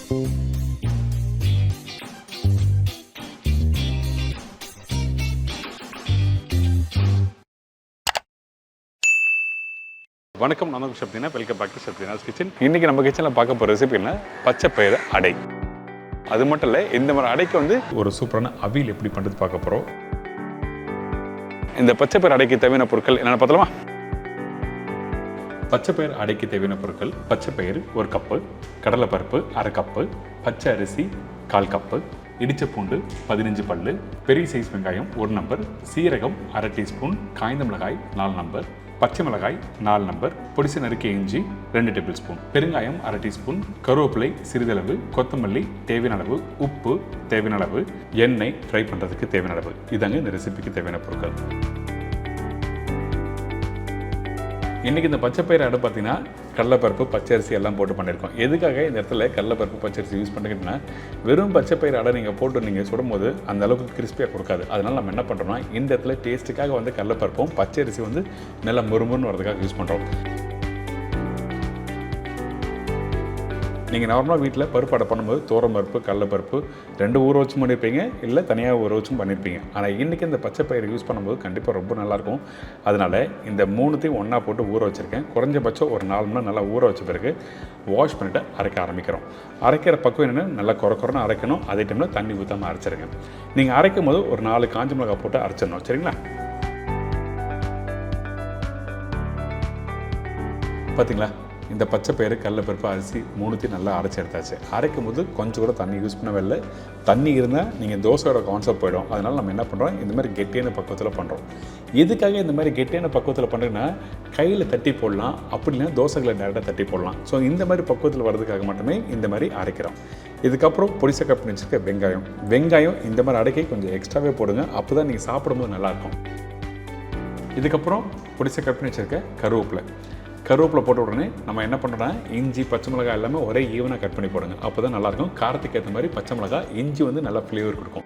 வணக்கம், நான் chef Deena. Welcome back to chef Deena's kitchen. இன்றைக்கி நம்ம கிச்சனில் பார்க்க போகிற ரெசிபினா பச்சை பயிறு அடை. அது மட்டும் இல்லை, இந்த மாதிரி அடைக்கு வந்து ஒரு சூப்பரான அவியல் எப்படி பண்ணுறது பார்க்க போகிறோம். இந்த பச்சை பயிறு அடைக்கு தேவையான பொருட்கள் என்னென்ன பார்த்தலாமா? பச்சை பயிறு அடைக்கு தேவையான பொருட்கள்: பச்சை பயிறு 1 கப்பு, கடலைப்பருப்பு 1/2 கப்பு, பச்சை அரிசி 1/4 கப்பு, இடிச்ச பூண்டு 15 பல்லு, பெரிய சைஸ் வெங்காயம் 1 நம்பர், சீரகம் 1/2 டீஸ்பூன், காய்ந்த மிளகாய் 4 நம்பர், பச்சை மிளகாய் 4 நம்பர், பொடிசு நறுக்கிய இஞ்சி 2 டேபிள் ஸ்பூன், பெருங்காயம் 1/2 டீஸ்பூன், கருவேப்பிலை சிறிதளவு, கொத்தமல்லி தேவையான அளவு, உப்பு தேவையான அளவு, எண்ணெய் ஃப்ரை பண்ணுறதுக்கு தேவையான அளவு. இதாங்க இந்த ரெசிபிக்கு தேவையான பொருட்கள். இன்றைக்கி இந்த பச்சை பயிறு அடை பார்த்தீங்கன்னா கடலைப்பருப்பு பச்சரிசி எல்லாம் போட்டு பண்ணியிருக்கோம். எதுக்காக இந்த இடத்துல கடலைப்பருப்பு பச்சரிசி யூஸ் பண்ணுறீங்கன்னா, வெறும் பச்சை பயிறு அடை நீங்கள் போட்டு நீங்கள் சுடும்போது அந்த அளவுக்கு கிறிஸ்பியாக கொடுக்காது. அதனால் நம்ம என்ன பண்ணுறோம்னா, இந்த இடத்துல டேஸ்ட்டுக்காக வந்து கடலைப்பருப்பும் பச்சரிசி வந்து நல்லா முறுமுறுன்னு வரதுக்காக யூஸ் பண்ணுறோம். நீங்கள் நார்மலாக வீட்டில் பருப்பு அடை பண்ணும்போது பருப்பு கடலைப்பருப்பு 2 ஊற வச்சும் பண்ணியிருப்பீங்க, இல்லை தனியாக ஊற வச்சும் பண்ணியிருப்பீங்க. ஆனால் இன்றைக்கி இந்த பச்சை பயிறு யூஸ் பண்ணும்போது கண்டிப்பாக ரொம்ப நல்லாயிருக்கும். அதனால் இந்த 3த்தையும் ஒன்றா போட்டு ஊற வச்சுருக்கேன். குறைஞ்சபட்சம் ஒரு 4 மணி நேரம் நல்லா ஊற வச்ச பிறகு வாஷ் பண்ணிவிட்டு அரைக்க ஆரம்பிக்கிறோம். அரைக்கிற பக்கம் என்னென்னா, நல்லா குறைன்னு அரைக்கணும். அதே டைமில் தண்ணி ஊற்றாமல் அரைச்சிருங்க. நீங்கள் அரைக்கும் போது ஒரு 4 காஞ்ச மிளகாய் போட்டு அரைச்சிடணும். சரிங்களா? பார்த்தீங்களா, இந்த பச்சை பயிறு கடலைப்பருப்பு அரிசி 3த்தையும் நல்லா அரைச்சி எடுத்தாச்சு. அரைக்கும் போது கொஞ்சம் கூட தண்ணி யூஸ் பண்ணவே இல்லை. தண்ணி இருந்தால் நீங்கள் தோசையோட கான்செப்ட் போயிடும். அதனால் நம்ம என்ன பண்ணுறோம், இந்த மாதிரி கெட்டியான பக்குவத்தில் பண்ணுறோம். எதுக்காக இந்த மாதிரி கெட்டியான பக்குவத்தில் பண்ணுறதுன்னா, கையில் தட்டி போடலாம், அப்படின்னா தோசைகளை டேரெக்டாக தட்டி போடலாம். ஸோ இந்த மாதிரி பக்குவத்தில் வர்றதுக்காக மட்டுமே இந்த மாதிரி அரைக்கிறோம். இதுக்கப்புறம் பொடிசை கட் பண்ணி வச்சுருக்க வெங்காயம் இந்த மாதிரி அடைக்கை கொஞ்சம் எக்ஸ்ட்ராவே போடுங்க. அப்போ தான் நீங்கள் சாப்பிடும்போது நல்லாயிருக்கும். இதுக்கப்புறம் பொடிசை கட் பண்ணி வச்சுருக்க கருவேப்பிலை போட்ட உடனே நம்ம என்ன பண்ணுறோன்னா, இஞ்சி பச்சை மிளகாய் எல்லாமே ஒரே ஈவனாக கட் பண்ணி போடுங்க. அப்போ தான் நல்லாயிருக்கும். காரத்துக்கு ஏற்ற மாதிரி பச்சை மிளகாய் இஞ்சி வந்து நல்லா ஃப்ளேவர் கொடுக்கும்.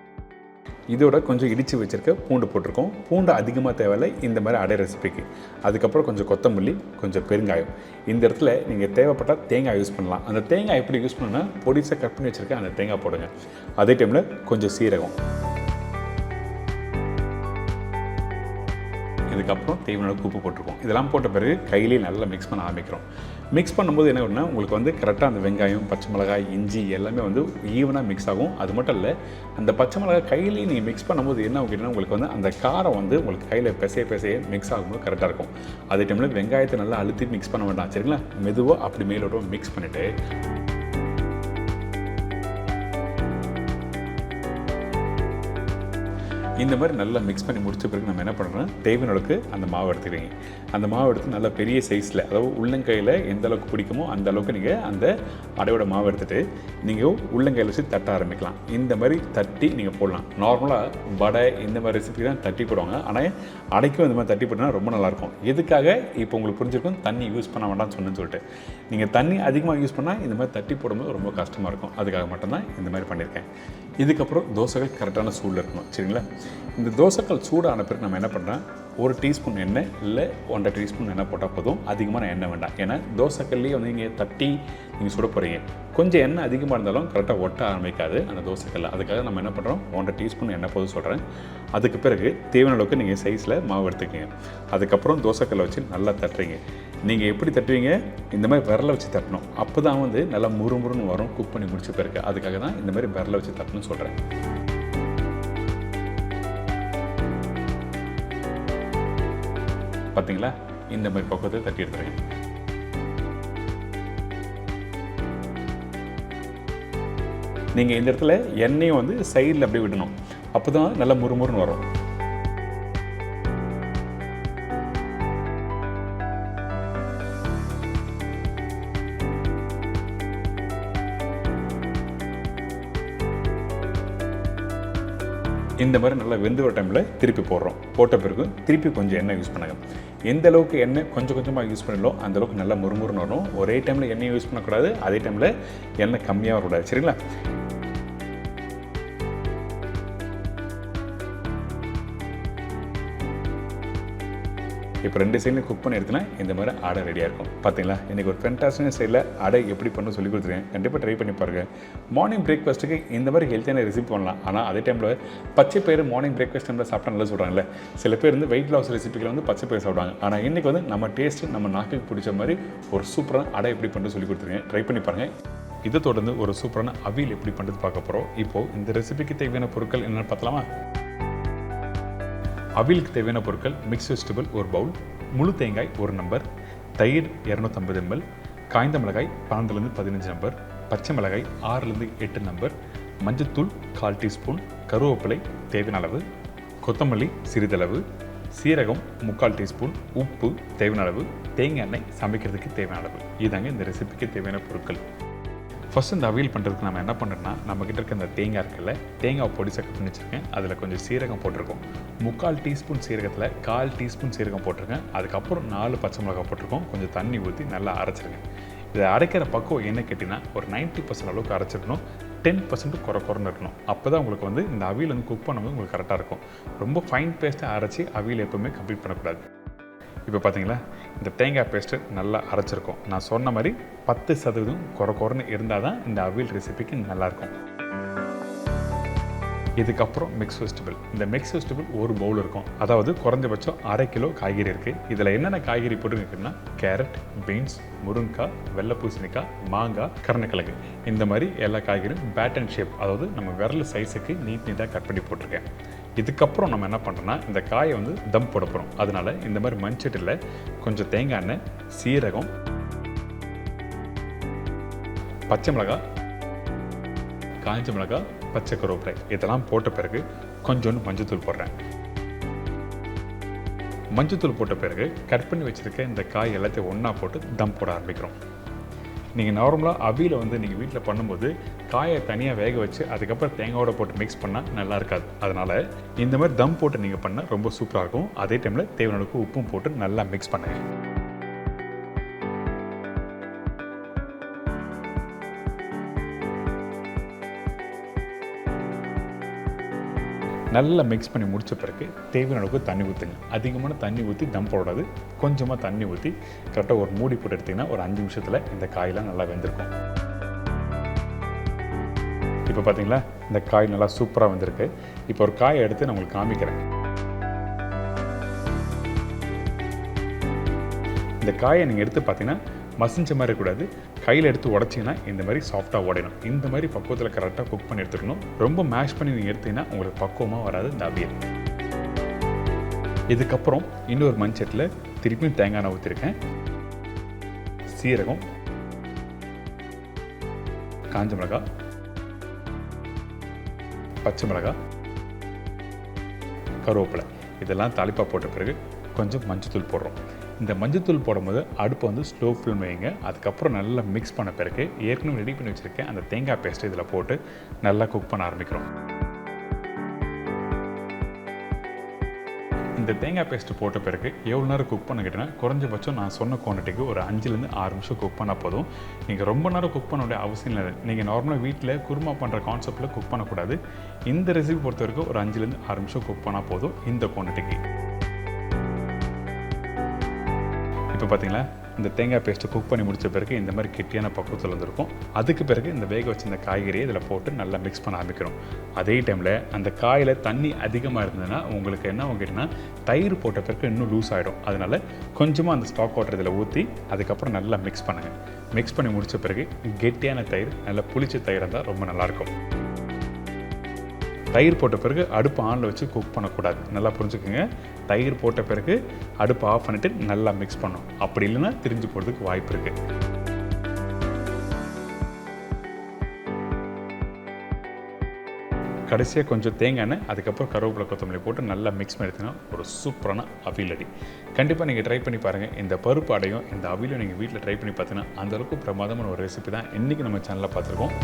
இதோட கொஞ்சம் இடித்து வச்சுருக்க பூண்டு போட்டிருக்கோம். பூண்டு அதிகமாக தேவையில்லை இந்த மாதிரி அடை ரெசிபிக்கு. அதுக்கப்புறம் கொஞ்சம் கொத்தமல்லி, கொஞ்சம் பெருங்காயம். இந்த இடத்துல நீங்கள் தேவைப்பட்டால் தேங்காய் யூஸ் பண்ணலாம். அந்த தேங்காய் எப்படி யூஸ் பண்ணணும்னா, பொடிசாக கட் பண்ணி வச்சுருக்க அந்த தேங்காய் போடுங்க. அதே டைமில் கொஞ்சம் சீரகம். இதுக்கப்புறம் தேவையான உப்பு போட்டிருக்கோம். இதெல்லாம் போட்ட பிறகு கையிலேயே நல்லா மிக்ஸ் பண்ண ஆரம்பிக்கிறோம். மிக்ஸ் பண்ணும்போது என்ன ஒன்றுனா, உங்களுக்கு வந்து கரெக்டாக அந்த வெங்காயம் பச்சை மிளகாய் இஞ்சி எல்லாமே வந்து ஈவனாக மிக்ஸ் ஆகும். அது மட்டும் இல்லை, அந்த பச்சை மிளகாய் கையிலேயே நீங்கள் மிக்ஸ் பண்ணும்போது என்ன ஆகுதுன்னா, உங்களுக்கு வந்து அந்த காரம் வந்து உங்களுக்கு கையில் பிசைய மிக்ஸ் ஆகும்போது கரெக்டாக இருக்கும். அதே டைமில் வெங்காயத்தை நல்லா அழுத்தி மிக்ஸ் பண்ண வேண்டாம். சரிங்களா? மெதுவாக அப்படி மேலோட மிக்ஸ் பண்ணிவிட்டு இந்த மாதிரி நல்லா மிக்ஸ் பண்ணி முடிச்ச பிறகு நம்ம என்ன பண்ணுறோம்னா, தேவையான அளவுக்கு அந்த மாவு எடுத்துக்கிறீங்க. அந்த மாவு எடுத்து நல்லா பெரிய சைஸில், அதாவது உள்ளங்கையில் எந்த அளவுக்கு பிடிக்குமோ அந்த அளவுக்கு நீங்கள் அந்த அடையோட மாவு எடுத்துகிட்டு நீங்கள் உள்ளங்கையில் வச்சு தட்ட ஆரம்பிக்கலாம். இந்த மாதிரி தட்டி நீங்கள் போடலாம். நார்மலாக வடை இந்த மாதிரி ரெசிபி தான் தட்டி போடுவாங்க. ஆனால் அடைக்கும் இந்த மாதிரி தட்டி போட்டோன்னா ரொம்ப நல்லாயிருக்கும். எதுக்காக இப்போ உங்களுக்கு புரிஞ்சிருக்கும், தண்ணி யூஸ் பண்ண வேண்டாம்னு சொன்னேன்னு சொல்லிட்டு. நீங்கள் தண்ணி அதிகமாக யூஸ் பண்ணால் இந்த மாதிரி தட்டி போடும்போது ரொம்ப கஷ்டமாக இருக்கும். அதுக்காக மட்டும்தான் இந்த மாதிரி பண்ணியிருக்கேன். இதுக்கப்புறம் தோசைகள் கரெக்டான சூடில் இருக்கணும். சரிங்களா? இந்த தோசைகள் சூடான பிறகு நம்ம என்ன பண்ணுறோம், 1 டீஸ்பூன் எண்ணெய் இல்லை 1.5 டீஸ்பூன் எண்ணெய் போட்டால் போதும். அதிகமான எண்ணெய் வேண்டாம். ஏன்னா தோசைக்கல்லையே வந்து நீங்கள் தட்டி நீங்கள் சுட போகிறீங்க. கொஞ்சம் எண்ணெய் அதிகமாக இருந்தாலும் கரெக்டாக ஒட்ட ஆரம்பிக்காது அந்த தோசைக்கல்ல. அதுக்காக நம்ம என்ன பண்ணுறோம், 1.5 டீஸ்பூன் எண்ணெய் போதும் சொல்கிறேன். அதுக்கு பிறகு தேவையான அளவுக்கு நீங்கள் சைஸில் மாவு எடுத்துக்கங்க. அதுக்கப்புறம் தோசைக்கல்லை வச்சு நல்லா தட்டுறீங்க. நீங்கள் எப்படி தட்டுவீங்க, இந்த மாதிரி விரலை வச்சு தட்டணும். அப்போ தான் வந்து நல்லா முறுமுறுன்னு வரும் குக் பண்ணி முடிச்ச பிறகு. அதுக்காக தான் இந்த மாதிரி விரலை வச்சு தட்டணும்னு சொல்கிறேன். பார்த்தீங்களா? இந்த மாதிரி பக்குவத்தை தட்டி எடுத்துறேன். நீங்கள் இந்த இடத்துல எண்ணெயும் வந்து சைடில் அப்படியே விடணும். அப்போ தான் நல்லா முறுமுறுன்னு வரும். இந்த மாதிரி நல்லா வெந்து வர டைமில் திருப்பி போடுறோம். போட்ட பிறகு திருப்பி கொஞ்சம் எண்ணெய் யூஸ் பண்ணுங்க. எந்த அளவுக்கு எண்ணெய் கொஞ்சம் கொஞ்சமாக யூஸ் பண்ணலாம் அந்த அளவுக்கு நல்லா முறுமுறுன்னு வரும். ஒரே டைமில் எண்ணெய் யூஸ் பண்ணக்கூடாது, அதே டைமில் எண்ணெய் கம்மியாக வரக்கூடாது. சரிங்களா? இப்போ 2 சைட்லையும் குக் பண்ணி எடுத்துனா இந்த மாதிரி அடை ரெடியாக இருக்கும். பார்த்தீங்களா, இன்றைக்கி ஒரு ஃபென்டாஸ்டிக் ஸ்டைலில் அடை எப்படி பண்ணணும் சொல்லி கொடுத்துருக்கேன். கண்டிப்பாக ட்ரை பண்ணி பாருங்கள். மார்னிங் பிரேக்ஃபாஸ்ட்டுக்கு இந்த மாதிரி ஹெல்த்தியான ரெசிபி பண்ணலாம். ஆனால் அதே டைமில் பச்சை பயிறு மார்னிங் பிரேக்ஃபாஸ்ட் டைமில் சாப்பிட்டா நல்லா சொல்கிறாங்கல்ல. சில பேர் வந்து வெயிட் லாஸ் ரெசிபியில் வந்து பச்சை பயிறு சாப்பிடுவாங்க. ஆனால் இன்றைக்கி வந்து நம்ம டேஸ்ட்டு நம்ம நாக்குக்கு பிடிச்ச மாதிரி ஒரு சூப்பரான அடை எப்படி பண்ணுறது சொல்லி கொடுத்துருக்கேன். ட்ரை பண்ணி பாருங்கள். இதை தொடர்ந்து ஒரு சூப்பரான அவியல் எப்படி பண்ணுறது பார்க்க போகிறோம். இப்போது இந்த ரெசிபிக்கு தேவையான பொருட்கள் என்னென்னு பார்த்தலாமா? அவியலுக்கு தேவையான பொருட்கள்: மிக்ஸ் வெஜிடபிள் ஒரு பவுல், முழு தேங்காய் ஒரு நம்பர், தயிர் 250 ml, காய்ந்த மிளகாய் 12 to 15 நம்பர், பச்சை மிளகாய் 6 to 8 நம்பர், மஞ்சத்தூள் 1/4 டீஸ்பூன், கருவேப்பிலை தேவையான அளவு, கொத்தமல்லி சிறிதளவு, சீரகம் 3/4 டீஸ்பூன், உப்பு தேவையான அளவு, தேங்காய் எண்ணெய் சமைக்கிறதுக்கு தேவையான அளவு. இதாங்க இந்த ரெசிபிக்கு தேவையான பொருட்கள். ஃபஸ்ட்டு இந்த அவியல் பண்ணுறதுக்கு நம்ம என்ன பண்ணுறோன்னா, நம்மக்கிட்ட இருக்க இந்த தேங்காய் இருக்குல்ல, தேங்காய் பொடி சக்கரை பண்ணி வச்சுருக்கேன். அதில் கொஞ்சம் சீரகம் போட்டிருக்கோம். 3/4 டீஸ்பூன் சீரகத்தில் 1/4 டீஸ்பூன் சீரகம் போட்டிருக்கேன். அதுக்கப்புறம் 4 பச்சை மிளகாய் போட்டிருக்கோம். கொஞ்சம் தண்ணி ஊற்றி நல்லா அரைச்சிருங்க. இதை அரைக்கிற பக்குவம் என்ன கேட்டிங்கன்னா, ஒரு 90% அளவுக்கு அரைச்சிருக்கணும். 10% குறைன்னு இருக்கணும். அப்போ தான் உங்களுக்கு வந்து இந்த அவியல் வந்து குக் பண்ணும்போது உங்களுக்கு கரெக்டாக இருக்கும். ரொம்ப ஃபைன் பேஸ்ட்டாக அரைச்சி அவியல் எப்போவுமே கம்ப்ளீட் பண்ணக்கூடாது. இப்போ பார்த்தீங்களா, இந்த தேங்காய் பேஸ்ட்டு நல்லா அரைச்சிருக்கோம். நான் சொன்ன மாதிரி 10% குறைன்னு இருந்தால் தான் இந்த அவியல் ரெசிபிக்கு நல்லாயிருக்கும். இதுக்கப்புறம் மிக்ஸ் வெஜிடபிள். இந்த மிக்ஸ் வெஜிடபிள் ஒரு பவுல் இருக்கும். அதாவது குறைஞ்சபட்சம் 1/2 கிலோ காய்கறி இருக்குது. இதில் என்னென்ன காய்கறி போட்டுருக்குன்னா, கேரட், பீன்ஸ், முருங்கைக்காய், வெள்ளை பூசணிக்காய், மாங்காய், கருணக்கிழங்கு, இந்த மாதிரி எல்லா காய்கறியும் பேட் அண்ட் ஷேப், அதாவது நம்ம விரல் சைஸுக்கு நீட்டாக கட் பண்ணி போட்டிருக்கேன். இதுக்கப்புறம் நம்ம என்ன பண்ணுறோன்னா, இந்த காயை வந்து தம் போட போகிறோம். அதனால் இந்த மாதிரி மண்சட்டியில் கொஞ்சம் தேங்காய் எண்ணெய், சீரகம், பச்சை மிளகாய், காய்ஞ்ச மிளகாய், பச்சை கருவேப்பிலை இதெல்லாம் போட்ட பிறகு கொஞ்சோண்டு மஞ்சத்தூள் போடுறேன். மஞ்சத்தூள் போட்ட பிறகு கட் பண்ணி வச்சுருக்க இந்த காய் எல்லாத்தையும் ஒன்றா போட்டு தம் போட ஆரம்பிக்கிறோம். நீங்கள் நார்மலாக அவியில் வந்து நீங்கள் வீட்டில் பண்ணும்போது காயை தனியாக வேக வச்சு அதுக்கப்புறம் தேங்காயோட போட்டு மிக்ஸ் பண்ணால் நல்லா இருக்காது. அதனால் இந்த மாதிரி தம் போட்டு நீங்கள் பண்ணால் ரொம்ப சூப்பராக இருக்கும். அதே டைமில் தேவையான அளவுக்கு உப்பும் போட்டு நல்லா மிக்ஸ் பண்ணுங்கள். நல்லா மிக்ஸ் பண்ணி முடித்த பிறகு தேவையான அளவுக்கு தண்ணி ஊற்றுங்க. அதிகமான தண்ணி ஊற்றி தம் போடாது. கொஞ்சமாக தண்ணி ஊற்றி கரெக்டாக ஒரு மூடி போட்டு எடுத்திங்கன்னா ஒரு 5 நிமிஷத்தில் இந்த காயெல்லாம் நல்லா வெந்திருக்கும். இப்போ பார்த்தீங்களா, இந்த காய் நல்லா சூப்பராக வந்திருக்கு. இப்போ ஒரு காயை எடுத்து நான் உங்களுக்கு காமிக்கிறேன். இந்த காயை நீங்கள் எடுத்து பார்த்தீங்கன்னா மசிஞ்ச மாதிரி இருக்கக்கூடாது. கையில் எடுத்து உடச்சிங்கன்னா இந்த மாதிரி சாஃப்டாக உடையணும். இந்த மாதிரி பக்குவத்தில் கரெக்டாக குக் பண்ணி எடுத்துக்கணும். ரொம்ப மேஷ் பண்ணி நீங்கள் எடுத்தீங்கன்னா உங்களுக்கு பக்குவமாக வராது இந்த அவியல். இதுக்கப்புறம் இன்னொரு மண்சட்டில் திருப்பியும் தேங்காய் எண்ணெய் ஊற்றிருக்கேன். சீரகம், காஞ்ச மிளகாய், பச்சை மிளகாய், கருவேப்பிலை இதெல்லாம் தாளிப்பாக போட்ட பிறகு கொஞ்சம் மஞ்சத்தூள் போடுறோம். இந்த மஞ்சத்தூள் போடும்போது அடுப்பை வந்து ஸ்லோ ஃப்ளேம் வைங்க. அதுக்கப்புறம் நல்லா மிக்ஸ் பண்ண பிறகு ஏற்கனவே ரெடி பண்ணி வச்சுருக்கேன் அந்த தேங்காய் பேஸ்ட்டு இதில் போட்டு நல்லா குக் பண்ண ஆரம்பிக்கிறோம். இந்த தேங்காய் பேஸ்ட்டு போட்ட பிறகு எவ்வளோ நேரம் குக் பண்ண கேட்டிங்கன்னா, குறைஞ்சபட்சம் நான் சொன்ன குவான்டிட்டிக்கு ஒரு 5 to 6 நிமிஷம் குக் பண்ணால் போதும். நீங்கள் ரொம்ப நேரம் குக் பண்ண வேண்டிய அவசியம் இல்லை. நீங்கள் நார்மலாக வீட்டில் குருமா பண்ணுற கான்செப்டில் குக் பண்ணக்கூடாது. இந்த ரெசிபி பொறுத்த வரைக்கும் ஒரு 5 to 6 நிமிஷம் குக் பண்ணால் போதும் இந்த குவான்டிட்டிக்கு. இப்போ பார்த்தீங்களா, இந்த தேங்காய் பேஸ்ட்டு குக் பண்ணி முடித்த பிறகு இந்த மாதிரி கெட்டியான பக்குவத்தில் வந்துருக்கும். அதுக்கு பிறகு இந்த வேக வச்சு இந்த காய்கறியை இதில் போட்டு நல்லா மிக்ஸ் பண்ண ஆரம்பிக்கணும். அதே டைமில் அந்த காயில் தண்ணி அதிகமாக இருந்ததுன்னா உங்களுக்கு என்ன கேட்டிங்கன்னா, தயிர் போட்ட பிறகு இன்னும் லூஸ் ஆகிடும். அதனால் கொஞ்சமாக அந்த ஸ்டாக் வாட்டர் இதில் ஊற்றி அதுக்கப்புறம் நல்லா மிக்ஸ் பண்ணுங்கள். மிக்ஸ் பண்ணி முடித்த பிறகு கெட்டியான தயிர், நல்லா புளிச்ச தயிர் இருந்தால் ரொம்ப நல்லாயிருக்கும். தயிர் போட்ட பிறகு அடுப்பு ஆனில் வச்சு குக் பண்ணக்கூடாது. நல்லா புரிஞ்சுக்கோங்க. தயிர் போட்ட பிறகு அடுப்பு ஆஃப் பண்ணிவிட்டு நல்லா மிக்ஸ் பண்ணணும். அப்படி இல்லைன்னா திரிஞ்சு போகிறதுக்கு வாய்ப்பு இருக்குது. கடைசியாக கொஞ்சம் தேங்காய் எண்ணெய், அதுக்கப்புறம் கருவேப்பிலை, கொத்தமல்லி போட்டு நல்லா மிக்ஸ் பண்ணி எடுத்தீங்கன்னா ஒரு சூப்பரான அவியல் ரெடி. கண்டிப்பாக நீங்கள் ட்ரை பண்ணி பாருங்கள். இந்த பருப்பு அடையும் இந்த அவியலும் நீங்கள் வீட்டில் ட்ரை பண்ணி பார்த்தீங்கன்னா அந்தளவுக்கு பிரமாதமான ஒரு ரெசிபி தான் இன்றைக்கி நம்ம சேனலில் பார்த்துருக்கோம்.